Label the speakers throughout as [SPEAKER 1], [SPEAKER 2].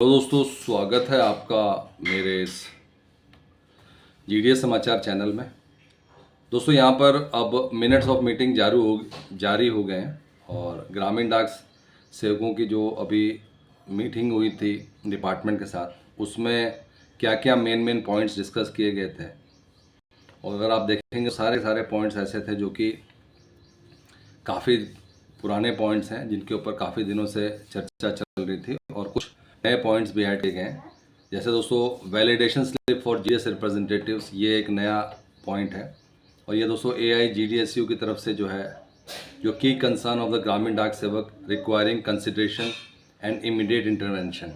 [SPEAKER 1] तो दोस्तों स्वागत है आपका मेरे इस जीडीएस समाचार चैनल में। दोस्तों यहाँ पर अब मिनट्स ऑफ मीटिंग जारी हो गए हैं और ग्रामीण डाक सेवकों की जो अभी मीटिंग हुई थी डिपार्टमेंट के साथ, उसमें क्या क्या मेन पॉइंट्स डिस्कस किए गए थे। और अगर आप देखेंगे सारे पॉइंट्स ऐसे थे जो कि काफ़ी पुराने पॉइंट्स हैं, जिनके ऊपर काफ़ी दिनों से चर्चा चल रही थी, और कुछ नए पॉइंट्स भी ऐड किए गए हैं। जैसे दोस्तों validation slip for GDS representatives, ये एक नया पॉइंट है। और ये दोस्तों AIGDSU की तरफ से जो की concern of the Gramin Dak Sevak requiring consideration and immediate intervention,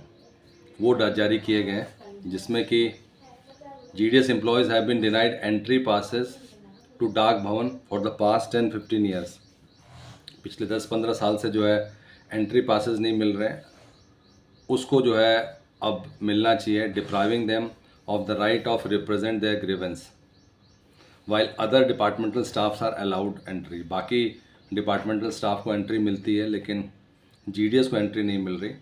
[SPEAKER 1] वो जारी किए गए हैं, जिसमें कि GDS employees have been denied entry passes to Dak Bhawan for the past 10-15 years. पिछले 10-15 साल से एंट्री पासेस नहीं मिल रहे हैं, उसको अब मिलना चाहिए। Depriving them of the right of represent their grievance while other departmental staffs are allowed entry. बाकी डिपार्टमेंटल स्टाफ को एंट्री मिलती है, लेकिन GDS को एंट्री नहीं मिल रही,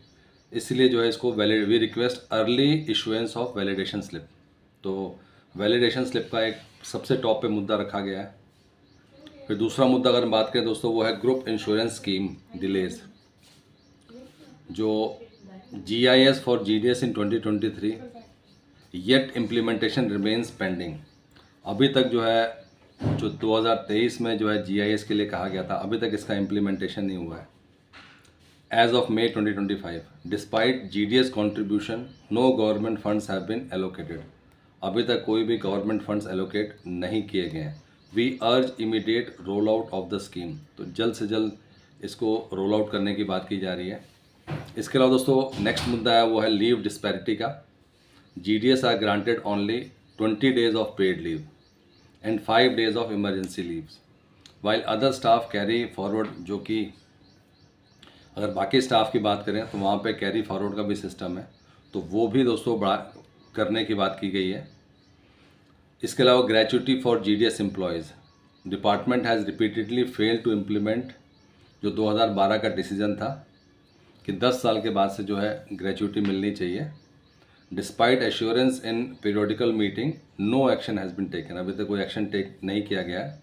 [SPEAKER 1] इसलिए इसको we request early issuance of validation slip. तो वैलिडेशन स्लिप का एक सबसे टॉप पे मुद्दा रखा गया है। फिर दूसरा मुद्दा अगर हम बात करें दोस्तों, वो है ग्रुप इंश्योरेंस स्कीम डिलेज। जो GIS for GDS in 2023 yet implementation remains pending. अभी तक जो 2023 में GIS के लिए कहा गया था, अभी तक इसका इम्प्लीमेंटेशन नहीं हुआ है। As of May 2025, despite GDS contribution, no government funds have been allocated. अभी तक कोई भी गवर्नमेंट फंड्स एलोकेट नहीं किए गए हैं। वी अर्ज immediate roll out of the scheme. तो जल्द से जल्द इसको रोल आउट करने की बात की जा रही है। इसके अलावा दोस्तों नेक्स्ट मुद्दा है, वो है लीव डिस्पैरिटी का। GDS are granted only 20 days of paid leave and 5 days of emergency leaves, while other staff carry forward. जो कि अगर बाकी स्टाफ की बात करें तो वहाँ पे कैरी फॉरवर्ड का भी सिस्टम है, तो वो भी दोस्तों बड़ा करने की बात की गई है। इसके अलावा gratuity for GDS employees, department has repeatedly failed to implement जो 2012 का डिसीजन था कि 10 साल के बाद से ग्रेचुटी मिलनी चाहिए। Despite assurance in periodical meeting, no action has been taken. अभी तक कोई एक्शन टेक नहीं किया गया है।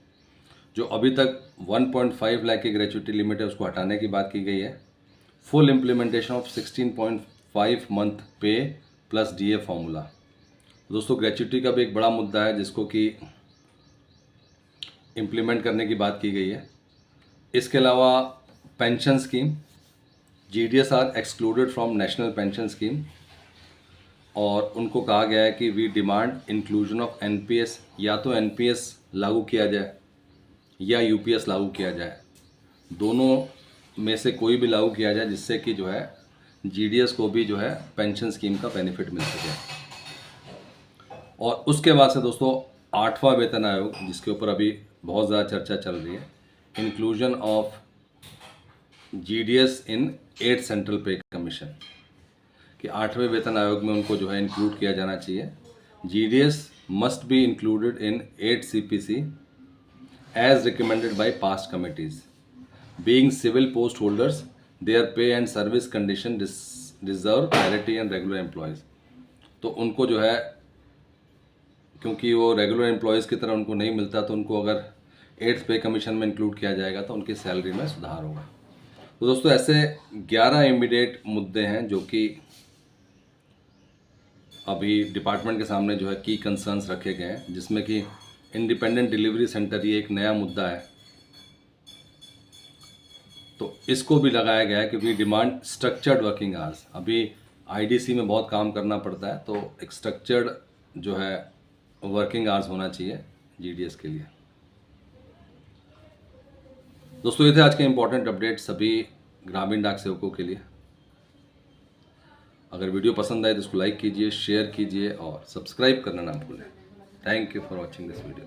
[SPEAKER 1] जो अभी तक 1.5 लाख की ग्रेचुटी लिमिट है, उसको हटाने की बात की गई है। फुल इम्प्लीमेंटेशन ऑफ 16.5 मंथ पे प्लस DA फॉर्मूला। दोस्तों ग्रेचुटी का भी एक बड़ा मुद्दा है, जिसको कि इम्प्लीमेंट करने की बात की गई है। इसके अलावा pension scheme, GDS are excluded from national pension scheme, और उनको कहा गया है कि we demand inclusion of NPS। या तो NPS लागू किया जाए या UPS लागू किया जाए, दोनों में से कोई भी लागू किया जाए, जिससे कि GDS को भी पेंशन स्कीम का बेनिफिट मिल सके। और उसके बाद से दोस्तों 8वां वेतन आयोग, जिसके ऊपर अभी बहुत ज़्यादा चर्चा चल रही है, inclusion of GDS in 8th central पे कमीशन, कि 8वें वेतन आयोग में उनको इंक्लूड किया जाना चाहिए। GDS must be included in 8th CPC as recommended by past committees, being civil post holders, their pay and service condition deserve priority and regular employees. तो उनको क्योंकि वो रेगुलर एम्प्लॉयज़ की तरह उनको नहीं मिलता, तो उनको अगर 8th पे कमीशन में इंक्लूड किया जाएगा तो उनकी सैलरी में सुधार होगा। तो दोस्तों ऐसे 11 इमीडिएट मुद्दे हैं जो कि अभी डिपार्टमेंट के सामने की कंसर्न्स रखे गए हैं, जिसमें कि इंडिपेंडेंट डिलीवरी सेंटर, ये एक नया मुद्दा है। तो इसको भी लगाया गया है कि we demand structured working hours. अभी IDC में बहुत काम करना पड़ता है, तो एक स्ट्रक्चर्ड वर्किंग आवर्स होना चाहिए GDS के लिए। दोस्तों ये थे आज के इम्पोर्टेंट अपडेट सभी ग्रामीण डाक सेवकों के लिए। अगर वीडियो पसंद आए तो इसको लाइक कीजिए, शेयर कीजिए और सब्सक्राइब करना ना भूलें। Thank you for watching this video.